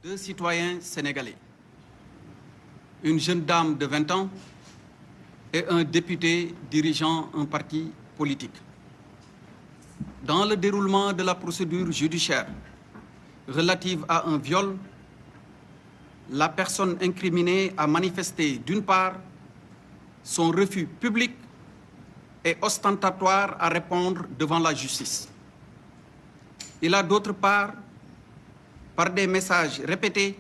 Deux citoyens sénégalais, une jeune dame de 20 ans et un député dirigeant un parti politique. Dans le déroulement de la procédure judiciaire relative à un viol, la personne incriminée a manifesté d'une part son refus public et ostentatoire à répondre devant la justice. Il a d'autre part, par des messages répétés,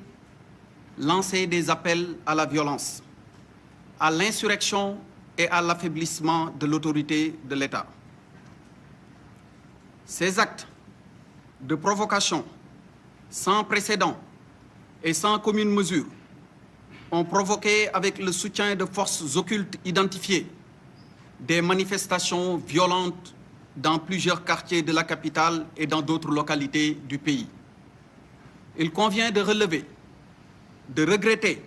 lancé des appels à la violence, à l'insurrection et à l'affaiblissement de l'autorité de l'État. Ces actes de provocation sans précédent et sans commune mesure ont provoqué, avec le soutien de forces occultes identifiées, des manifestations violentes dans plusieurs quartiers de la capitale et dans d'autres localités du pays. Il convient de relever, de regretter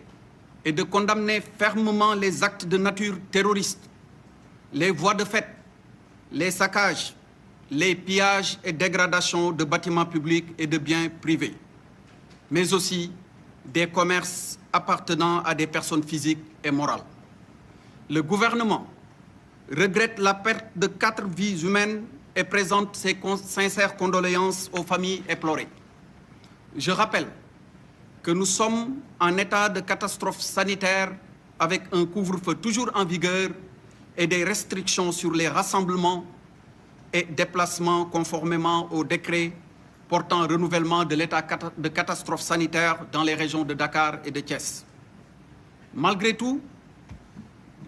et de condamner fermement les actes de nature terroriste, les voies de fait, les saccages, les pillages et dégradations de bâtiments publics et de biens privés, mais aussi des commerces appartenant à des personnes physiques et morales. Le gouvernement regrette la perte de 4 vies humaines et présente ses sincères condoléances aux familles éplorées. Je rappelle que nous sommes en état de catastrophe sanitaire avec un couvre-feu toujours en vigueur et des restrictions sur les rassemblements et déplacements conformément au décret portant renouvellement de l'état de catastrophe sanitaire dans les régions de Dakar et de Thiès. Malgré tout,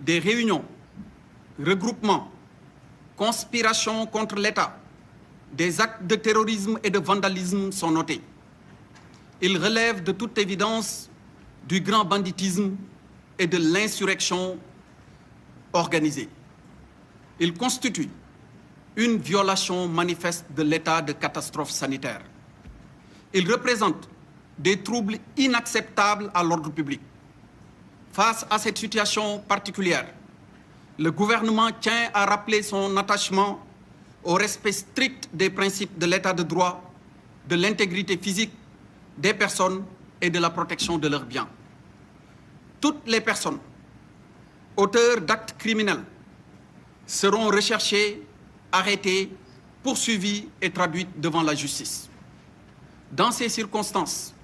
des réunions, regroupements, conspirations contre l'État, des actes de terrorisme et de vandalisme sont notés. Ils relèvent de toute évidence du grand banditisme et de l'insurrection organisée. Ils constituent une violation manifeste de l'état de catastrophe sanitaire. Ils représentent des troubles inacceptables à l'ordre public. Face à cette situation particulière, le gouvernement tient à rappeler son attachement au respect strict des principes de l'état de droit, de l'intégrité physique des personnes et de la protection de leurs biens. Toutes les personnes auteurs d'actes criminels seront recherchées, arrêtées, poursuivies et traduites devant la justice. Dans ces circonstances,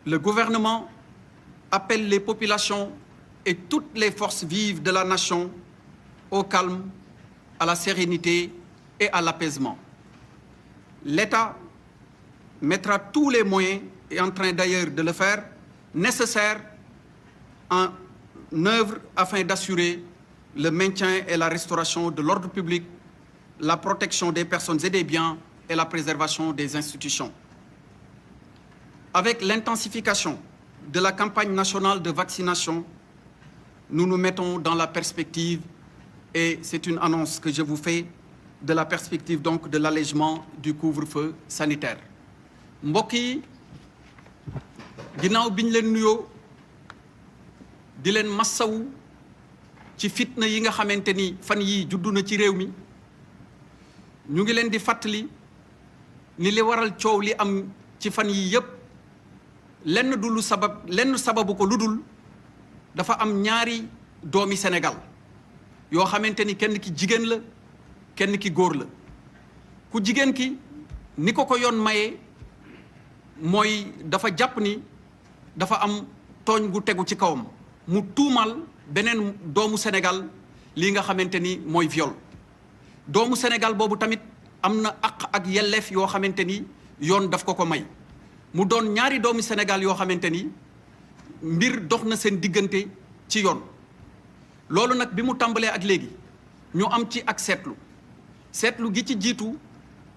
le gouvernement appelle les populations et toutes les forces vives de la nation au calme, à la sérénité et à l'apaisement. L'État mettra tous les moyens, et en train d'ailleurs de le faire, nécessaires en œuvre afin d'assurer le maintien et la restauration de l'ordre public, la protection des personnes et des biens et la préservation des institutions. Avec l'intensification de la campagne nationale de vaccination, nous nous mettons dans la perspective, et c'est une annonce que je vous fais, de la perspective donc de l'allègement du couvre-feu sanitaire. mbokk yi ginnaaw biñ leen nuyoo di leen massawu ci fitna yi nga xamante ni fan yii juddu na ci réew mi ñu ngi leen di fàttali ni li waral coow li am ci fan yii yépp lenn sababu ko ludul dafa am ñaari doomi Sénégal yoo xamante ni kenn ki jigéen la kenn ki góor la ku jigéen ki ni ko yoon mayee mooy dafa jàpp ni dafa am tooñ gu tegu ci kawam mu tuumal beneen doomu Sénégal lii nga xamante ni mooy viol doomu Sénégal boobu tamit am na àq ak yelleef yoo xamante ni yoon daf ko may mu doon ñaari doomu Sénégal yoo xamante ni mbir dox na seen diggante ci yoon loolu nag bi mu tàmbalee ak léegi ñu am ci ak seetlu gi ci jiitu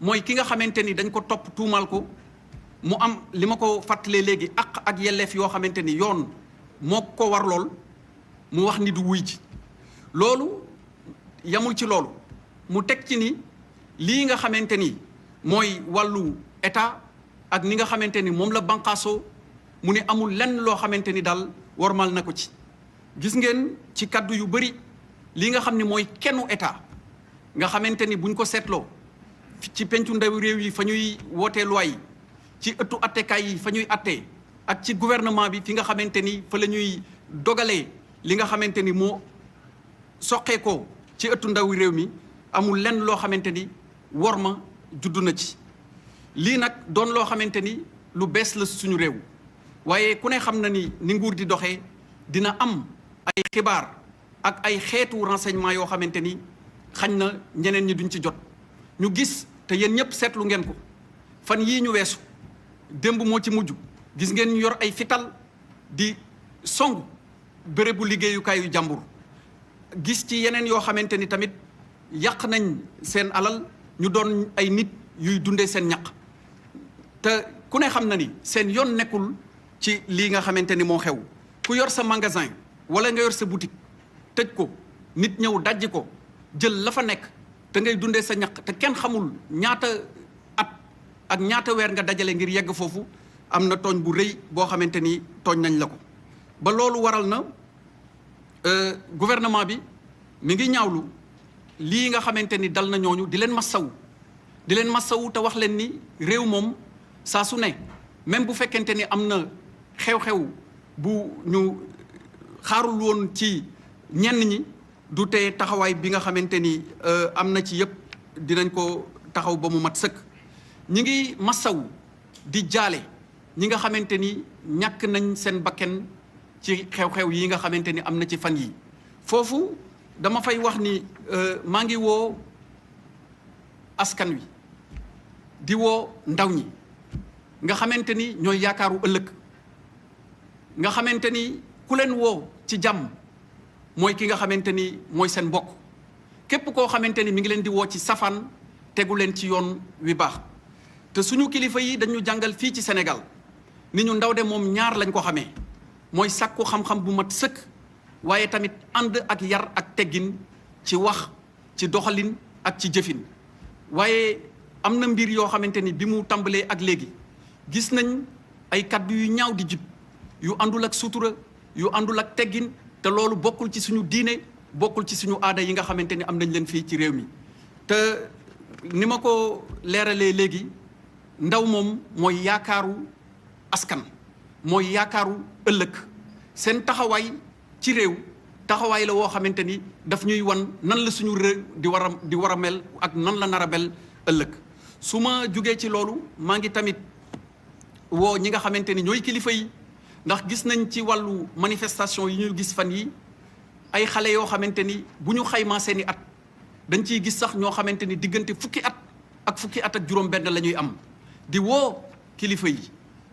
mooy ki nga xamante ni dañ ko topp tuumal ko mu am li ma ko fàttalee léegi ak yelleef yoo xamante ni yoon moo ko war lool mu wax ni du wuy ji loolu yamul ci loolu mu teg ci ni lii nga xamante ni mooy wàllu état ak ni nga xamante ni moom la banqaasoo mu ne amul lenn loo xamante ni daal warmal na ko ci gis ngeen ci kaddu yu bëri lii nga xam ne mooy kennu état nga xamante ni buñ ko seetloo ci pencu ndaw réew yi fa ñuy wootee loi yi ci ëttu attekaay yi fa ñuy attee ak ci gouvernement bi fi nga xamante ni fa la ñuy dogalee li nga xamante ni moo soqeekoo ci ëttu ndaw réew mi amul lenn loo xamante ni wor ma juddu na ci. lii nag doon loo xamante ni lu bees la suñu réew waaye ku ne xam na ni nguur di doxee dina am ay xibaar ak ay xeetu renseignement yoo xamante ni xañ na ñeneen ñi duñ ci jot. ñu gis te yéen ñëpp seetlu ngeen ko fan yii ñu weesu démb moo ci mujj gis ngeen ñu yor ay fital di song bérébu liggéeyukaayu jàmbur. gis ci yeneen yoo xamante ni tamit yàq nañ seen alal ñu doon ay nit yuy dundee seen ñaq te ku ne xam na ni seen yoon nekkul ci lii nga xamante ni moo xew. ku yor sa magasin wala nga yor sa boutique tëj ko nit ñëw dajji ko jël la fa nekk te ngay dundee sa ñaq te kenn xamul ñaata at ak ñaata weer nga dajale ngir yegg foofu am na tooñ bu rëy boo xamante ni tooñ nañ la ko. ba loolu waral na gouvernement bi mi ngi ñaawlu lii nga xamante ni dal na ñooñu di leen massawu te wax leen ni réew moom saa su ne même bu fekkente ni am na xew-xew bu ñu xaarul woon ci ñenn ñi du tee taxawaay bi nga xamante ni am na ci yëpp dinañ ko taxaw ba mu mat sëkk. ñi ngi massawu di jaale ñi nga xamante ni ñàkk nañ seen bakken ci xew-xew yi nga xamante ni am na ci fan yi foofu dama fay wax ni maa ngi woo askan wi di woo ndaw ñi nga xamante ni ñooy yaakaaru ëllëg nga xamante ni ku leen woo ci jàmm mooy ki nga xamante ni mooy seen mbokk képp koo xamante ni mi ngi leen di woo ci safaan tegu leen ci yoon wi baax. te suñu kilifa yi dañu jàngal fii ci Sénégal ni ñu ndaw de moom ñaar lañ ko xamee mooy sàkku xam-xam bu mat sëkk waaye tamit ànd ak yar ak teggin ci wax ci doxalin ak ci jëfin. waaye am na mbir yoo xamante ni bi mu tàmbalee ak léegi gis nañ ay kaddu yu ñaaw di jib yu àndul ak sutura yu àndul ak teggin te loolu bokkul ci suñu diine bokkul ci suñu aada yi nga xamante ni am nañ leen fii ci réew mi. te ni ma ko leeralee léegi ndaw moom mooy yaakaaru askan mooy yaakaaru ëllëg seen taxawaay ci réew taxawaay la woo xamante ni daf ñuy wan nan la suñu réew di war a mel ak nan la nar a mel ëllëg. su ma jugee ci loolu maa ngi tamit woo ñi nga xamante ni ñooy kilifa yi ndax gis nañ ci wàllu manifestation yi ñu gis fan yi ay xale yoo xamante ni bu ñu xaymaa seeni at dañ ciy gis sax ñoo xamante ni diggante fukki at ak juróom-benn la ñuy am. di woo kilifa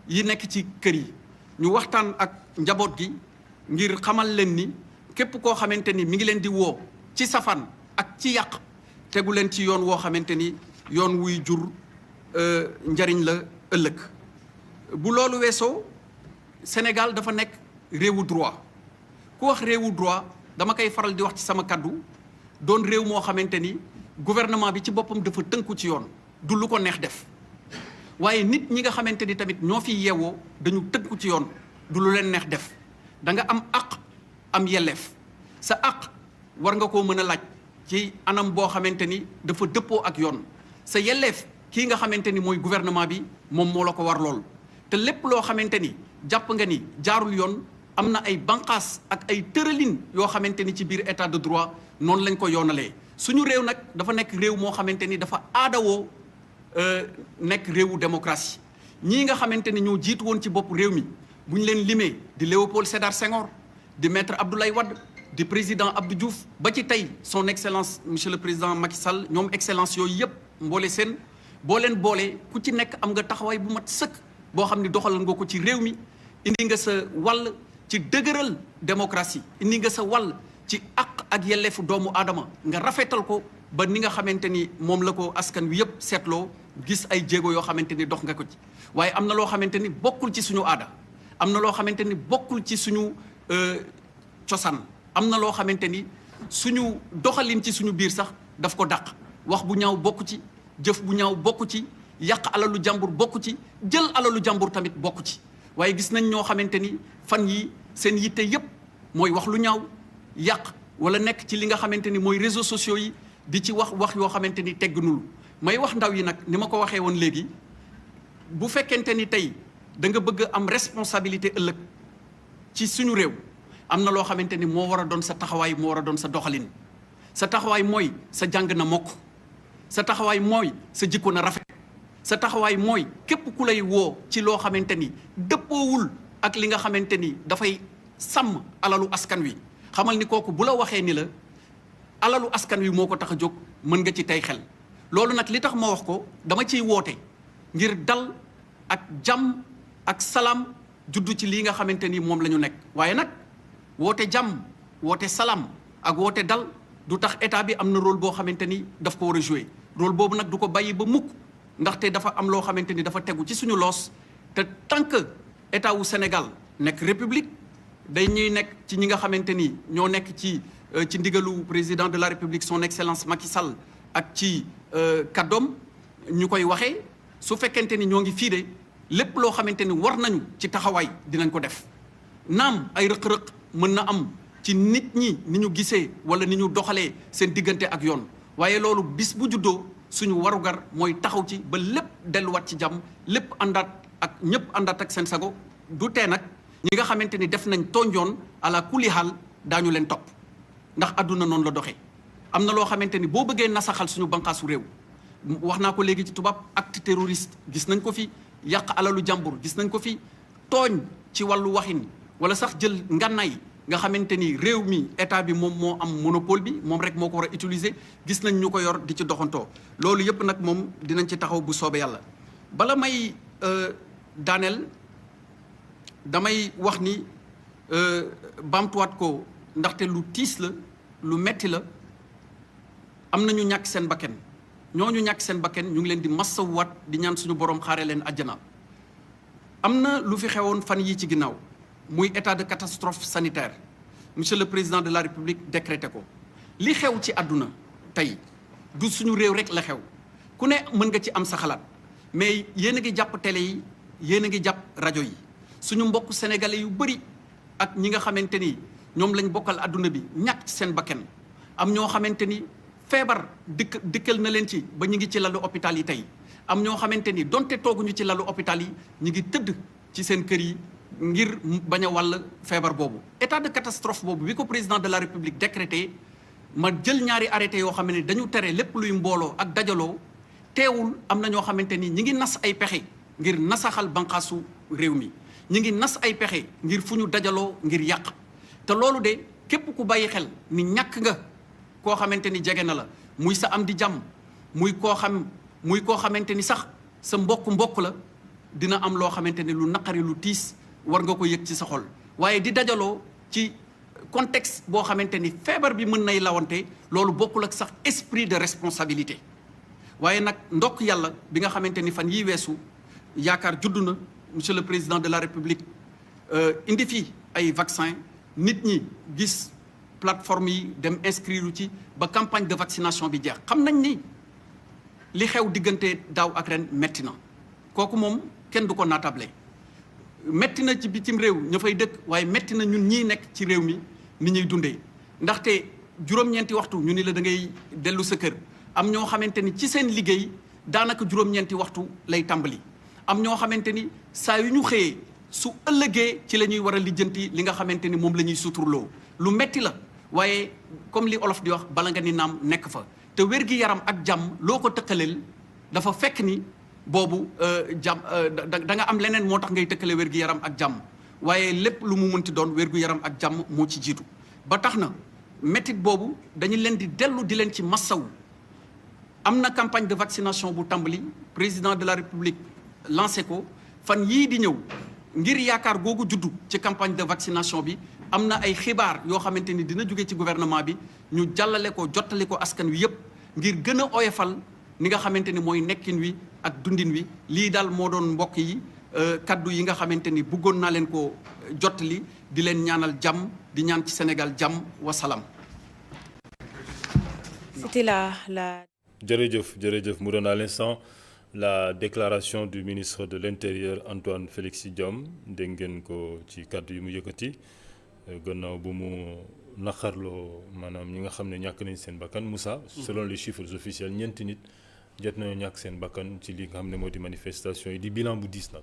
yi nekk ci kër yi ñu waxtaan ak njaboot gi ngir xamal leen ni képp koo xamante ni mi ngi leen di woo ci safaan ak ci yàq tegu leen ci yoon woo xamante ni yoon wuy jur njariñ la ëllëg. bu loolu weesoo Sénégal dafa nekk réewu droit ku wax réewu droit dama koy faral di wax ci sama kaddu doon réew moo xamante ni gouvernement bi ci boppam dafa tënku ci yoon du lu ko neex def. waaye nit ñi nga xamante ni tamit ñoo fi yeewoo dañu tënku ci yoon du lu leen neex def da nga am àq am yelleef sa àq war nga koo mën a laaj ci anam boo xamante ni dafa dëppoo ak yoon sa yelleef kii nga xamante ni mooy gouvernement bi moom moo la ko war lool. te lépp loo xamante ni jàpp nga ni jaarul yoon am na ay banqaas ak ay tëralin yoo xamante ni ci biir état de droit noonu lañ ko yoonalee. suñu réew nag dafa nekk réew moo xamante ni dafa aadawoo nekk réewu démocratie ñii nga xamante ni ñoo jiitu woon ci bopp réew mi bu ñu leen limee di Léopold Sédar Senghor di maître Abdoulaye Wade di président Abdou Diouf ba ci tey son excellence monsieur le président Macky Sall ñoom excellence yooyu yëpp mboole seen boo leen boolee ku ci nekk am nga taxawaay bu mat sëkk boo xam ni doxalal nga ko ci réew mi indi nga sa wàll ci dëgëral démocratie indi nga sa wàll ci àq ak yelleefu doomu aadama nga rafetal ko ba ni nga xamante ni moom la ko askan wi yëpp seetloo gis ay jéego yoo xamante ni dox nga ko ci. waaye am na loo xamante ni bokkul ci suñu aada am na loo xamante ni bokkul ci suñu cosaan am na loo xamante ni suñu doxalin ci suñu biir sax daf ko dàq wax bu ñaaw bokku ci jëf bu ñaaw bokku ci yàq alalu jàmbur bokku ci jël alalu jàmbur tamit bokku ci. waaye gis nañ ñoo xamante ni fan yi seen yitte yépp mooy wax lu ñaaw yàq wala nekk ci li nga xamante ni mooy réseaux sociaux yi di ci wax yoo xamante ni tegginul may wax ndaw yi nag ni ma ko waxee woon léegi bu fekkente ni tey da nga bëgg am responsabilité ëllëg ci suñu réew am na loo xamante ni moo war a doon sa taxawaay moo war a doon sa doxalin sa taxawaay mooy sa jàng na mokk sa taxawaay mooy sa jikko na rafet sa taxawaay mooy képp ku lay woo ci loo xamante ni dëppoowul ak li nga xamante ni dafay sàmm alalu askan wi xamal ni kooku bu la waxee ni la alalu askan wi moo ko tax a jóg mën nga ci tey xel loolu nag li tax ma wax ko dama ciy woote ngir dal ak jàmm ak salaam juddu ci lii nga xamante ni moom la ñu nekk waaye nag woote jàmm woote salaam ak woote dal du tax état bi am na rôle boo xamante ni daf ko war a jouer rôle boobu nag du ko bàyyi ba mukk ndaxte dafa am loo xamante ni dafa tegu ci suñu loos te tant que état wu Sénégal nekk république day ñuy nekk ci ñi nga xamante ni ñoo nekk ci ndigalu président de la république son excellence Macky Sall ak ci kàddoom ñu koy waxee su fekkente ni ñoo ngi fii de lépp loo xamante ni war nañu ci taxawaay dinañ ko def naam ay rëq-rëq mën na am ci nit ñi ni ñu gisee wala ni ñu doxalee seen diggante ak yoon waaye loolu bis bu juddoo suñu warugar mooy taxaw ci ba lépp delluwaat ci jàmm lépp àndaat ak ñëpp àndaat ak seen sago du tee nag ñi nga xamante ni def nañ tooñ yoon ala kulli xaal daañu leen topp ndax àdduna noonu la doxee am na loo xamante ni boo bëggee nasaxal suñu banqaasu réew wax naa ko léegi ci tubaab acte terroriste gis nañ ko fi yàq alalu jàmbur gis nañ ko fi tooñ ci wàllu waxin wala sax jël ngànnaay nga xamante ni réew mi état bi moom moo am monopole bi moom rek moo ko war a utiliser gis nañ ñu ko yor di ci doxantoo loolu yëpp nag moom dinañ ci taxaw bu soobee yàlla bala may daaneel damay wax ni baamtuwaat ko ndaxte lu tiis la lu metti la am na ñu ñàkk seen bakken ñooñu ñàkk seen bakken ñu ngi leen di massawuwaat di ñaan suñu borom xaare leen àjjana am na lu fi xewoon fan yii ci ginnaaw muy état de catastrophe sanitaire monsieur le président de la république décrété ko li xew ci àdduna tey du suñu réew rek la xew ku ne mën nga ci am sa xalaat mais yéen a ngi jàpp télé yi yéen a ngi jàpp rajo yi suñu mbokk sénégalais yu bëri ak ñi nga xamante ni ñoom lañ bokkal àdduna bi ñàkk ci seen bakken am ñoo xamante ni feebar dikkal na leen ci ba ñu ngi ci lalu hôpital yi tey am ñoo xamante ni donte tooguñu ci lalu hôpital yi ñu ngi tëdd ci seen kër yi ngir bañ a wàll feebar boobu état de catastrophe boobu bi ko président de la république décrété ma jël ñaari arrêté yoo xam ne dañu tere lépp luy mbooloo ak dajaloo teewul am na ñoo xamante ni ñi ngi nas ay pexe ngir nasaxal banqaasu réew mi ñi ngi nas ay pexe ngir fu ñu dajaloo ngir yàq te loolu de képp ku bàyyi xel ni ñàkk nga koo xamante ni jege na la muy sa am di jàmm muy koo xamante ni sax sa mbokk la dina am loo xamante ni lu naqari lu tiis war nga ko yëg ci sa xol waaye di dajaloo ci contexte boo xamante ni feebar bi mën nay lawante loolu bokkul ak sax esprit de responsabilité waaye nag ndokk yàlla bi nga xamante ni fan yii weesu yaakaar juddu na monsieur le président de la république indi fii ay vaccin nit ñi gis plateforme yi dem inscrire ci ba campagne de vaccination bi jeex xam nañ ni li xew diggante daaw ak ren metti na kooku moom kenn du ko naatable metti na ci bitim réew ña fay dëkk waaye metti na ñun ñii nekk ci réew mi ni ñuy dundee ndaxte juróom-ñeenti waxtu ñu ni la da ngay dellu sa kër am ñoo xamante ni ci seen liggéey daanaka juróom-ñeenti waxtu lay tàmbali am ñoo xamante ni saa yu ñu xëyee su ëllëgee ci la ñuy war a lijjanti li nga xamante ni moom la ñuy suturloo lu metti la waaye comme li olof di wax bala nga ni naam nekk fa te wér gi yaram ak jàmm loo ko tëkkaleel dafa fekk ni boobu jàmm da nga am leneen moo tax ngay tëkkale wér gi yaram ak jàmm waaye lépp lu mu mënti doon wér gu yaram ak jàmm moo ci jiitu ba tax na métit boobu dañu leen di dellu di leen ci massawu am na campagne de vaccination bu tàmbali président de la république lancé ko fan yii di ñëw ngir yaakaar googu juddu ci campagne de vaccination bi am na ay xibaar yoo xamante ni dina jóge ci gouvernement bi ñu jàllale ko jottali ko askan wi yépp ngir gën a oyofal ni nga xamante ni mooy nekkin wi ak dundin wi lii daal moo doon mbokk yi kaddu yi nga xamante ni bëggoon naa leen ko jottali di leen ñaanal jàmm di ñaan ci Sénégal jàmm wasalaam. C'était la jërëjëf mu doon à l'instant la déclaration du ministre de l'Intérieur Antoine Félix Diome dégg ngeen ko ci kaddu yi mu yëkkati gannaaw bu mu naqarloo maanaam ñi nga xam ne ñàkk nañ seen bakkan Moussa selon les chiffres officiels ñeenti nit jot nañoo ñàkk seen bakkan ci li nga xam ne moo di manifestation yi di bilan bu diis nag.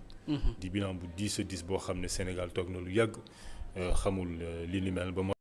di bilan bu diis boo xam ne Sénégal toog na lu yàgg xamul li ni mel ba